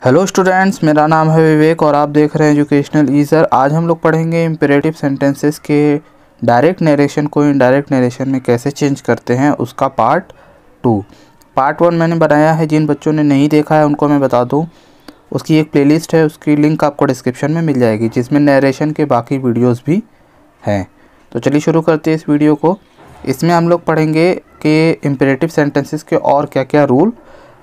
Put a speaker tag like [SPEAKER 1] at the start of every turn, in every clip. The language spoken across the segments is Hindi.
[SPEAKER 1] हेलो स्टूडेंट्स, मेरा नाम है विवेक और आप देख रहे हैं एजुकेशनल ईज़र। आज हम लोग पढ़ेंगे इम्पेरेटिव सेंटेंसेस के डायरेक्ट नरेशन को इनडायरेक्ट नरेशन में कैसे चेंज करते हैं, उसका पार्ट 2। पार्ट 1 मैंने बनाया है, जिन बच्चों ने नहीं देखा है उनको मैं बता दूं, उसकी एक प्लेलिस्ट है, उसकी लिंक आपको डिस्क्रिप्शन में मिल जाएगी, जिसमें नरेशन के बाकी वीडियोज़ भी हैं। तो चलिए शुरू करते हैं इस वीडियो को। इसमें हम लोग पढ़ेंगे कि इम्पेरेटिव सेंटेंसेस के और क्या क्या रूल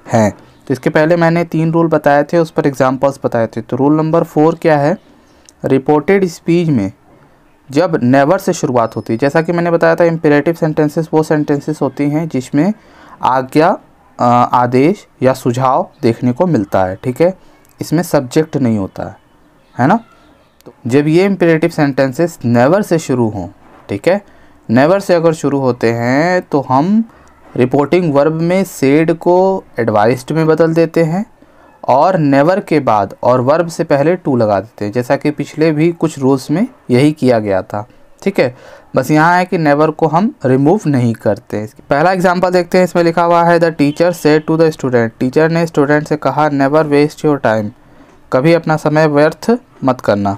[SPEAKER 1] हैं। तो इसके पहले मैंने 3 रूल बताए थे, उस पर एग्जांपल्स बताए थे। तो रूल नंबर 4 क्या है? रिपोर्टेड स्पीच में जब नेवर से शुरुआत होती है, जैसा कि मैंने बताया था, इम्पेरेटिव सेंटेंसेस वो सेंटेंसेस होती हैं जिसमें आज्ञा, आदेश या सुझाव देखने को मिलता है। ठीक है, इसमें सब्जेक्ट नहीं होता है ना। तो जब ये इम्पेरेटिव सेंटेंसेस नेवर से शुरू हों, ठीक है, नेवर से अगर शुरू होते हैं तो हम रिपोर्टिंग वर्ब में सेड को एडवाइस्ड में बदल देते हैं और नेवर के बाद और वर्ब से पहले टू लगा देते हैं, जैसा कि पिछले भी कुछ रूल्स में यही किया गया था। ठीक है, बस यहाँ है कि नेवर को हम रिमूव नहीं करते। पहला एग्जांपल देखते हैं, इसमें लिखा हुआ है the teacher said to the student. Teacher ने स्टूडेंट से कहा नेवर वेस्ट योर टाइम, कभी अपना समय व्यर्थ मत करना।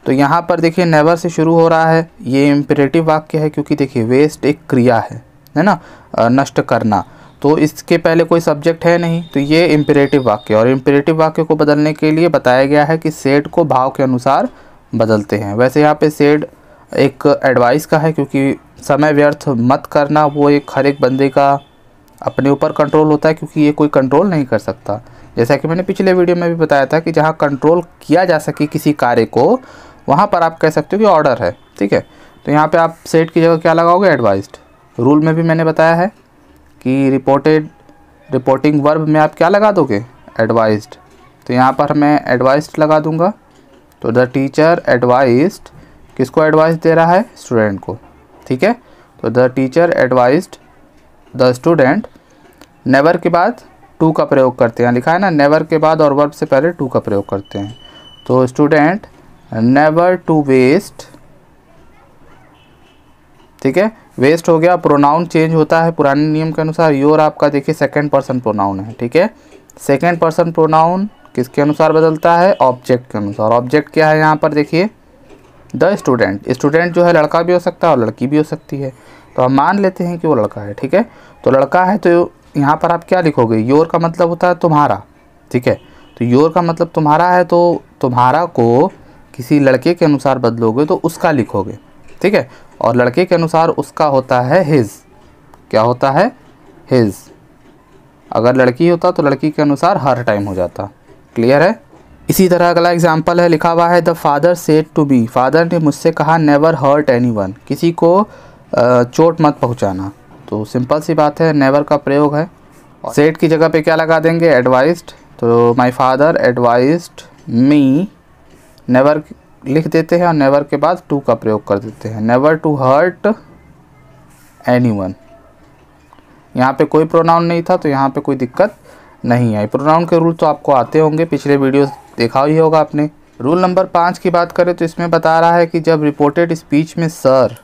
[SPEAKER 1] तो यहाँ पर देखिए नेवर से शुरू हो रहा है, ये इम्पेरेटिव वाक्य है, क्योंकि देखिए वेस्ट एक क्रिया है ना, नष्ट करना, तो इसके पहले कोई सब्जेक्ट है नहीं, तो ये इम्पेरेटिव वाक्य। और इम्पेरेटिव वाक्य को बदलने के लिए बताया गया है कि सेड को भाव के अनुसार बदलते हैं। वैसे यहाँ पे सेड एक एडवाइस का है, क्योंकि समय व्यर्थ मत करना वो एक हर एक बंदे का अपने ऊपर कंट्रोल होता है, क्योंकि ये कोई कंट्रोल नहीं कर सकता। जैसा कि मैंने पिछले वीडियो में भी बताया था कि जहाँ कंट्रोल किया जा सके किसी कार्य को, वहाँ पर आप कह सकते हो कि ऑर्डर है। ठीक है, तो यहाँ पे आप सेड की जगह क्या लगाओगे? एडवाइस्ड। रूल में भी मैंने बताया है कि रिपोर्टिंग वर्ब में आप क्या लगा दोगे? एडवाइस्ड। तो यहाँ पर मैं एडवाइस्ड लगा दूंगा। तो द टीचर एडवाइस्ड, किसको एडवाइस दे रहा है? स्टूडेंट को। ठीक है, तो the teacher advised the student, never के बाद टू का प्रयोग करते हैं, लिखा है ना, नेवर के बाद और वर्ब से पहले टू का प्रयोग करते हैं। तो स्टूडेंट नेवर टू वेस्ट, ठीक है, वेस्ट हो गया। प्रोनाउन चेंज होता है पुराने नियम के अनुसार। योर आपका देखिए सेकंड पर्सन प्रोनाउन है। ठीक है, सेकंड पर्सन प्रोनाउन किसके अनुसार बदलता है? ऑब्जेक्ट के अनुसार। ऑब्जेक्ट क्या है यहाँ पर? देखिए द स्टूडेंट। स्टूडेंट जो है लड़का भी हो सकता है और लड़की भी हो सकती है, तो हम मान लेते हैं कि वो लड़का है। ठीक है, तो लड़का है, तो यहाँ पर आप क्या लिखोगे? योर का मतलब होता है तुम्हारा। ठीक है, तो योर का मतलब तुम्हारा है, तो तुम्हारा को किसी लड़के के अनुसार बदलोगे तो उसका लिखोगे। ठीक है, और लड़के के अनुसार उसका होता है हिज। क्या होता है? हिज। अगर लड़की होता तो लड़की के अनुसार हर टाइम हो जाता। क्लियर है? इसी तरह अगला एग्जाम्पल है, लिखा हुआ है the father said to me, father ने मुझसे कहा नेवर हर्ट एनीवन, किसी को चोट मत पहुंचाना। तो सिंपल सी बात है, नेवर का प्रयोग है। सेड की जगह पे क्या लगा देंगे? एडवाइस्ड। तो my father advised me, never लिख देते हैं और नेवर के बाद टू का प्रयोग कर देते हैं, नेवर टू हर्ट एनीवन। यहाँ पे कोई प्रोनाउन नहीं था, तो यहाँ पे कोई दिक्कत नहीं आई। प्रोनाउन के रूल तो आपको आते होंगे, पिछले वीडियो देखा ही होगा आपने। रूल नंबर 5 की बात करें तो इसमें बता रहा है कि जब रिपोर्टेड स्पीच में सर,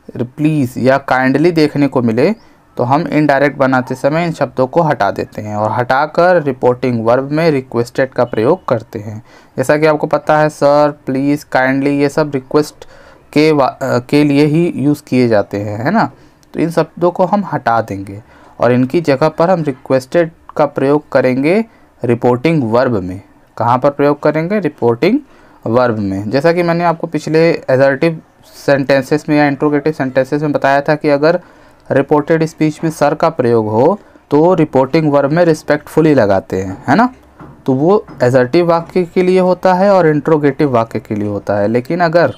[SPEAKER 1] प्लीज़ या काइंडली देखने को मिले तो हम इनडायरेक्ट बनाते समय इन शब्दों को हटा देते हैं और हटाकर रिपोर्टिंग वर्ब में रिक्वेस्टेड का प्रयोग करते हैं। जैसा कि आपको पता है, सर, प्लीज़, काइंडली, ये सब रिक्वेस्ट के लिए ही यूज़ किए जाते हैं, है ना। तो इन शब्दों को हम हटा देंगे और इनकी जगह पर हम रिक्वेस्टेड का प्रयोग करेंगे रिपोर्टिंग वर्ब में। कहाँ पर प्रयोग करेंगे? रिपोर्टिंग वर्ब में। जैसा कि मैंने आपको पिछले एसर्टिव सेंटेंसेस में या इंट्रोगेटिव सेंटेंसेस में बताया था कि अगर रिपोर्टेड स्पीच में सर का प्रयोग हो तो रिपोर्टिंग वर्ब में रिस्पेक्टफुली लगाते हैं, है ना। तो वो एसर्टिव वाक्य के लिए होता है और इंट्रोगेटिव वाक्य के लिए होता है। लेकिन अगर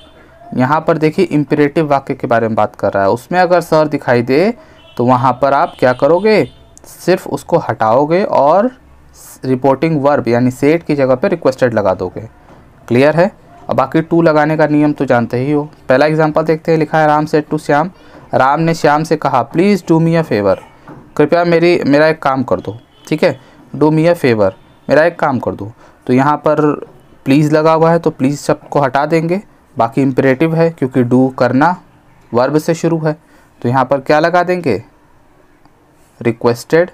[SPEAKER 1] यहाँ पर देखिए इम्पेरेटिव वाक्य के बारे में बात कर रहा है, उसमें अगर सर दिखाई दे तो वहाँ पर आप क्या करोगे? सिर्फ उसको हटाओगे और रिपोर्टिंग वर्ब यानी सेड की जगह पर रिक्वेस्टेड लगा दोगे। क्लियर है? अब बाकी टू लगाने का नियम तो जानते ही हो। पहला एग्जांपल देखते हैं, लिखा है राम सेड टू श्याम, राम ने श्याम से कहा please do me a favour, कृपया मेरा एक काम कर दो। ठीक है, डू मी अ फेवर, मेरा एक काम कर दो। तो यहाँ पर प्लीज़ लगा हुआ है, तो प्लीज़ शब्द को हटा देंगे। बाकी इम्पेरेटिव है, क्योंकि डू करना वर्ब से शुरू है, तो यहाँ पर क्या लगा देंगे? रिक्वेस्टेड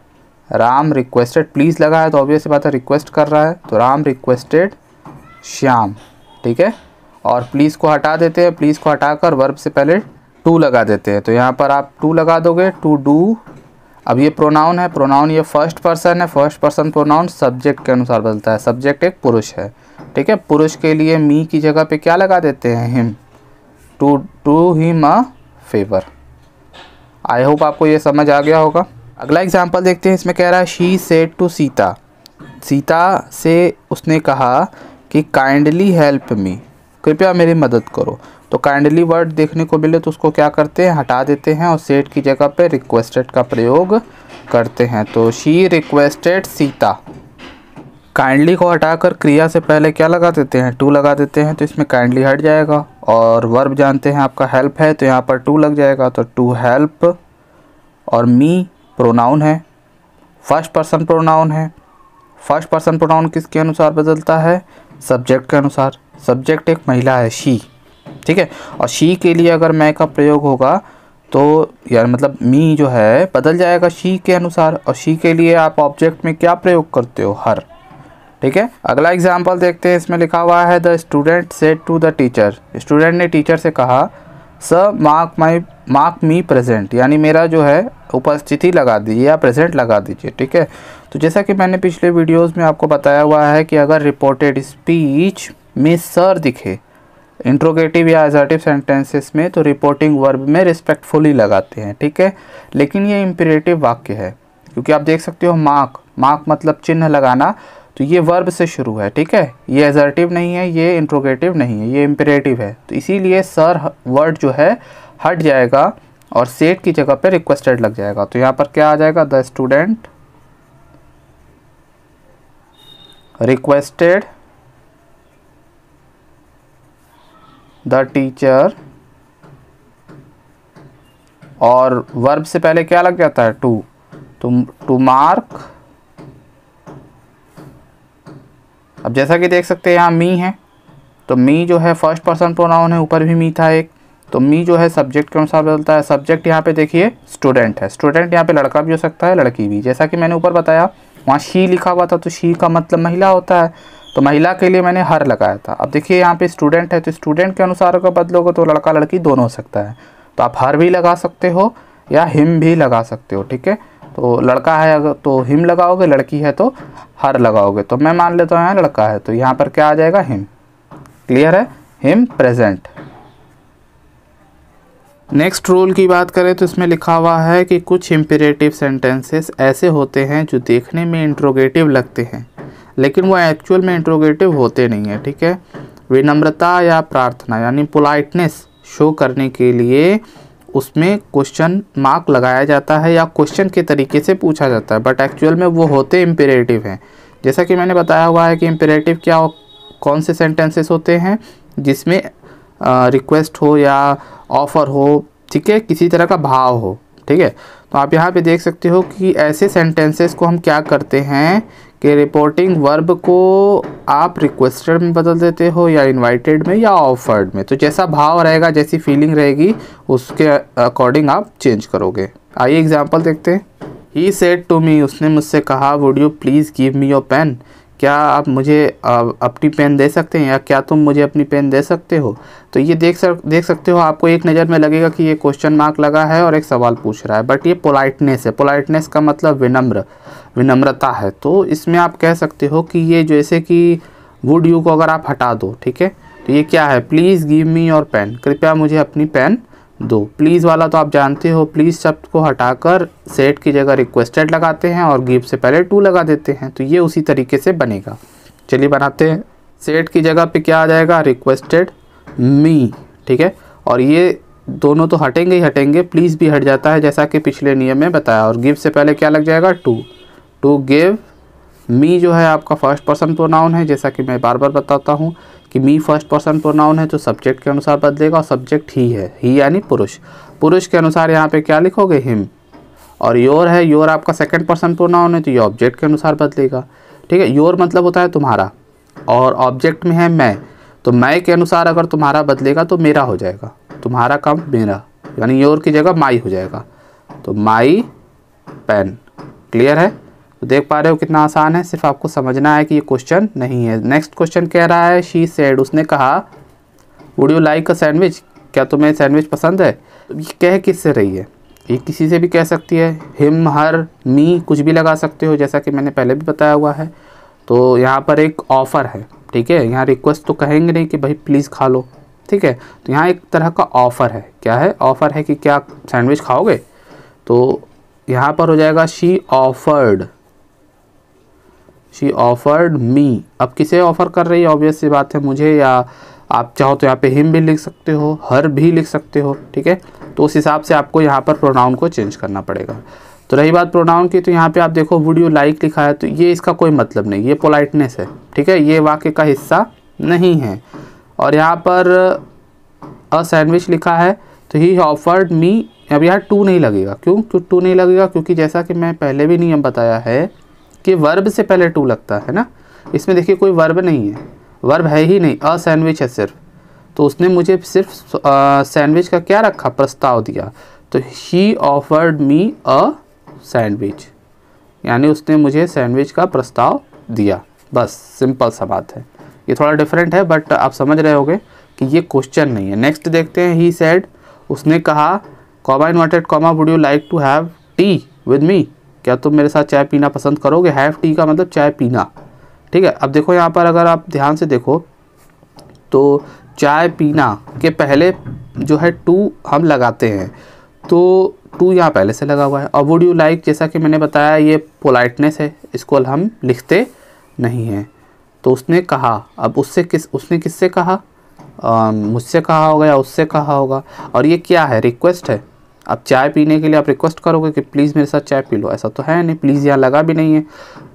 [SPEAKER 1] राम रिक्वेस्टेड, प्लीज़ लगा है तो ऑब्वियस बात है रिक्वेस्ट कर रहा है, तो राम रिक्वेस्टेड श्याम, ठीक है। और प्लीज़ को हटा देते हैं, प्लीज़ को हटाकर वर्ब से पहले टू लगा देते हैं, तो यहाँ पर आप टू लगा दोगे, टू डू। अब ये प्रोनाउन है, प्रोनाउन ये फर्स्ट पर्सन है, फर्स्ट पर्सन प्रोनाउन सब्जेक्ट के अनुसार बदलता है, सब्जेक्ट एक पुरुष है, ठीक है। पुरुष के लिए मी की जगह पे क्या लगा देते हैं, him, to do him a favour. I hope आपको ये समझ आ गया होगा। अगला एग्जाम्पल देखते हैं, इसमें कह रहा है she said to Sita, Sita से उसने कहा कि काइंडली हेल्प मी, कृपया मेरी मदद करो। तो काइंडली वर्ड देखने को मिले तो उसको क्या करते हैं, हटा देते हैं और सेड की जगह पे रिक्वेस्टेड का प्रयोग करते हैं। तो शी रिक्वेस्टेड सीता, काइंडली को हटाकर क्रिया से पहले क्या लगा देते हैं, टू लगा देते हैं, तो इसमें काइंडली हट जाएगा। और वर्ब जानते हैं आपका हेल्प है, तो यहाँ पर टू लग जाएगा, तो टू हेल्प। और मी प्रोनाउन है, फर्स्ट पर्सन प्रोनाउन है, फर्स्ट पर्सन प्रोनाउन किसके अनुसार बदलता है, सब्जेक्ट के अनुसार। सब्जेक्ट एक महिला है, शी, ठीक है। और शी के लिए अगर मैं का प्रयोग होगा तो यार मतलब मी जो है बदल जाएगा शी के अनुसार, और शी के लिए आप ऑब्जेक्ट में क्या प्रयोग करते हो, हर, ठीक है। अगला एग्जाम्पल देखते हैं, इसमें लिखा हुआ है the student said to the teacher, student ने टीचर से कहा सर मार्क मी प्रेजेंट, यानी मेरा जो है उपस्थिति लगा दीजिए या प्रेजेंट लगा दीजिए, ठीक है। तो जैसा कि मैंने पिछले वीडियोस में आपको बताया हुआ है कि अगर रिपोर्टेड स्पीच में सर दिखे इंट्रोगेटिव या असर्टिव सेंटेंसेस में, तो रिपोर्टिंग वर्ब में रिस्पेक्टफुली लगाते हैं, ठीक है। लेकिन ये इम्पेरेटिव वाक्य है, क्योंकि आप देख सकते हो मार्क, मार्क मतलब चिन्ह लगाना, तो ये वर्ब से शुरू है, ठीक है। ये असर्टिव नहीं है, ये इंट्रोगेटिव नहीं है, ये इम्पेरेटिव है, तो इसीलिए सर वर्ड जो है हट जाएगा और सेड की जगह पे रिक्वेस्टेड लग जाएगा। तो यहाँ पर क्या आ जाएगा, the student requested the teacher, और वर्ब से पहले क्या लग जाता है, टू, टू मार्क। अब जैसा कि देख सकते हैं यहाँ मी है, तो मी जो है फर्स्ट पर्सन प्रोनाउन है, ऊपर भी मी था एक, तो मी जो है सब्जेक्ट के अनुसार बदलता है। सब्जेक्ट यहाँ पे देखिए स्टूडेंट है, स्टूडेंट यहाँ पे लड़का भी हो सकता है, लड़की भी, जैसा कि मैंने ऊपर बताया वहाँ शी लिखा हुआ था, तो शी का मतलब महिला होता है, तो महिला के लिए मैंने हर लगाया था। अब देखिए यहाँ पे स्टूडेंट है, तो स्टूडेंट के अनुसार अगर बदलोगे तो लड़का लड़की दोनों हो सकता है, तो आप हर भी लगा सकते हो या हिम भी लगा सकते हो, ठीक है। तो लड़का है अगर तो हिम लगाओगे, लड़की है तो हर लगाओगे। तो मैं मान लेता हूँ यहाँ लड़का है, तो यहाँ पर क्या आ जाएगा, हिम। क्लियर है, हिम प्रेजेंट। नेक्स्ट रूल की बात करें तो इसमें लिखा हुआ है कि कुछ इम्पेरेटिव सेंटेंसेस ऐसे होते हैं जो देखने में इंट्रोगेटिव लगते हैं लेकिन वो एक्चुअल में इंट्रोगेटिव होते नहीं है, ठीक है। विनम्रता या प्रार्थना यानी पोलाइटनेस शो करने के लिए उसमें क्वेश्चन मार्क लगाया जाता है या क्वेश्चन के तरीके से पूछा जाता है, बट एक्चुअल में वो होते इम्पेरेटिव हैं। जैसा कि मैंने बताया हुआ है कि इम्पेरेटिव क्या कौन से सेंटेंसेस होते हैं जिसमें रिक्वेस्ट हो या ऑफ़र हो, ठीक है, किसी तरह का भाव हो, ठीक है। तो आप यहाँ पे देख सकते हो कि ऐसे सेंटेंसेस को हम क्या करते हैं कि रिपोर्टिंग वर्ब को आप रिक्वेस्टेड में बदल देते हो या इनवाइटेड में या ऑफर्ड में, तो जैसा भाव रहेगा, जैसी फीलिंग रहेगी, उसके अकॉर्डिंग आप चेंज करोगे। आइए एग्जांपल देखते हैं। ही सेड टू मी, उसने मुझसे कहा, would you please give me your pen, क्या आप मुझे अपनी पेन दे सकते हैं या क्या तुम मुझे अपनी पेन दे सकते हो। तो ये देख सकते हो, आपको एक नज़र में लगेगा कि ये क्वेश्चन मार्क लगा है और एक सवाल पूछ रहा है, बट ये पोलाइटनेस है। पोलाइटनेस का मतलब विनम्रता है। तो इसमें आप कह सकते हो कि ये जैसे कि वुड यू को अगर आप हटा दो, ठीक है, तो ये क्या है, please give me your pen, कृपया मुझे अपनी पेन दो। प्लीज़ वाला तो आप जानते हो, प्लीज़ शब्द को हटाकर सेट की जगह रिक्वेस्टेड लगाते हैं और गिव से पहले टू लगा देते हैं, तो ये उसी तरीके से बनेगा। चलिए बनाते हैं। सेट की जगह पे क्या आ जाएगा, रिक्वेस्टेड मी, ठीक है, और ये दोनों तो हटेंगे ही हटेंगे, प्लीज़ भी हट जाता है जैसा कि पिछले नियम में बताया, और गिव से पहले क्या लग जाएगा, टू गिव मी जो है आपका फर्स्ट पर्सन प्रोनाउन है, जैसा कि मैं बार बार बताता हूँ कि मी फर्स्ट पर्सन प्रोनाउन है तो सब्जेक्ट के अनुसार बदलेगा, और सब्जेक्ट ही है, ही यानी पुरुष के अनुसार यहाँ पे क्या लिखोगे, हिम। और योर है, योर आपका सेकंड पर्सन प्रोनाउन है तो ये ऑब्जेक्ट के अनुसार बदलेगा, ठीक है। योर मतलब होता है तुम्हारा, और ऑब्जेक्ट में है मैं, तो मैं के अनुसार अगर तुम्हारा बदलेगा तो मेरा हो जाएगा, तुम्हारा कम मेरा, यानी योर की जगह माई हो जाएगा, तो माई पेन। क्लियर है। तो देख पा रहे हो कितना आसान है, सिर्फ आपको समझना है कि ये क्वेश्चन नहीं है। नेक्स्ट क्वेश्चन कह रहा है शी सेड, उसने कहा would you like a sandwich, क्या तुम्हें सैंडविच पसंद है। ये कह किससे रही है, ये किसी से भी कह सकती है, हिम, हर, मी, कुछ भी लगा सकते हो जैसा कि मैंने पहले भी बताया हुआ है। तो यहाँ पर एक ऑफ़र है, ठीक है, यहाँ रिक्वेस्ट तो कहेंगे नहीं कि भाई प्लीज़ खा लो, ठीक है, तो यहाँ एक तरह का ऑफ़र है। क्या है, ऑफ़र है कि क्या सैंडविच खाओगे। तो यहाँ पर हो जाएगा शी ऑफर्ड मी। अब किसे ऑफ़र कर रही है, ऑब्वियस सी बात है मुझे, या आप चाहो तो यहाँ पे हिम भी लिख सकते हो, हर भी लिख सकते हो, ठीक है। तो उस हिसाब से आपको यहाँ पर प्रोनाउन को चेंज करना पड़ेगा। तो रही बात प्रोनाउन की, तो यहाँ पे आप देखो वुड यू लाइक लिखा है, तो ये इसका कोई मतलब नहीं, ये पोलाइटनेस है, ठीक है, ये वाक्य का हिस्सा नहीं है। और यहाँ पर अ सैंडविच लिखा है, तो ही ऑफर्ड मी, अब यहाँ टू नहीं लगेगा। क्यों टू नहीं लगेगा, क्योंकि जैसा कि मैं पहले भी नियम बताया है कि वर्ब से पहले टू लगता है ना। इसमें देखिए कोई वर्ब नहीं है, वर्ब है ही नहीं, अ सैंडविच है सिर्फ। तो उसने मुझे सिर्फ सैंडविच का क्या रखा, प्रस्ताव दिया। तो ही ऑफर्ड मी अ सैंडविच, यानी उसने मुझे सैंडविच का प्रस्ताव दिया, बस सिंपल सा बात है। ये थोड़ा डिफरेंट है बट आप समझ रहे होगे कि ये क्वेश्चन नहीं है। नेक्स्ट देखते हैं, ही सेड, उसने कहा, comma inverted comma would you like to have tea with me, क्या तुम मेरे साथ चाय पीना पसंद करोगे। हैव टी का मतलब चाय पीना, ठीक है। अब देखो यहाँ पर अगर आप ध्यान से देखो तो चाय पीना के पहले जो है टू हम लगाते हैं, तो टू यहाँ पहले से लगा हुआ है। और वुड यू लाइक, जैसा कि मैंने बताया, ये पोलाइटनेस है, इसको हम लिखते नहीं हैं। तो उसने कहा, अब उसने किससे कहा, मुझसे कहा होगा या उससे कहा होगा। और ये क्या है, रिक्वेस्ट है। अब चाय पीने के लिए आप रिक्वेस्ट करोगे कि प्लीज़ मेरे साथ चाय पी लो, ऐसा तो है नहीं, प्लीज़ यहाँ लगा भी नहीं है।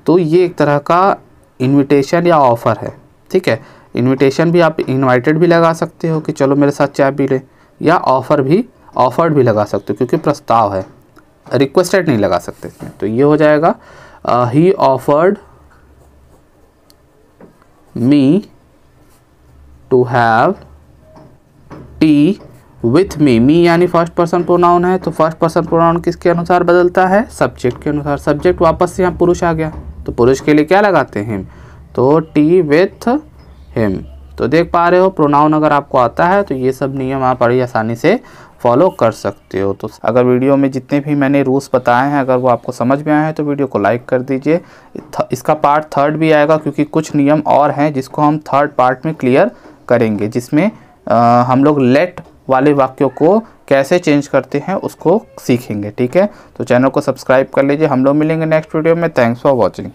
[SPEAKER 1] तो ये एक तरह का इन्विटेशन या ऑफ़र है, ठीक है। इन्विटेशन भी आप इनवाइटेड भी लगा सकते हो कि चलो मेरे साथ चाय पी ले, या ऑफर्ड भी लगा सकते हो क्योंकि प्रस्ताव है, रिक्वेस्टेड नहीं लगा सकते इसमें। तो ये हो जाएगा ही offered me to have tea with me. Me यानी फर्स्ट पर्सन प्रोनाउन है, तो फर्स्ट पर्सन प्रोनाउन किसके अनुसार बदलता है, सब्जेक्ट के अनुसार। सब्जेक्ट वापस से यहाँ पुरुष आ गया, तो पुरुष के लिए क्या लगाते हैं, हिम, तो टी विथ हिम। तो देख पा रहे हो प्रोनाउन अगर आपको आता है तो ये सब नियम आप बड़ी आसानी से फॉलो कर सकते हो। तो अगर वीडियो में जितने भी मैंने रूल्स बताए हैं अगर वो आपको समझ में आए हैं तो वीडियो को लाइक कर दीजिए। इसका पार्ट थर्ड भी आएगा क्योंकि कुछ नियम और हैं जिसको हम थर्ड पार्ट में क्लियर करेंगे, जिसमें हम लोग लेट वाले वाक्यों को कैसे चेंज करते हैं उसको सीखेंगे, ठीक है। तो चैनल को सब्सक्राइब कर लीजिए। हम लोग मिलेंगे नेक्स्ट वीडियो में। Thanks for watching.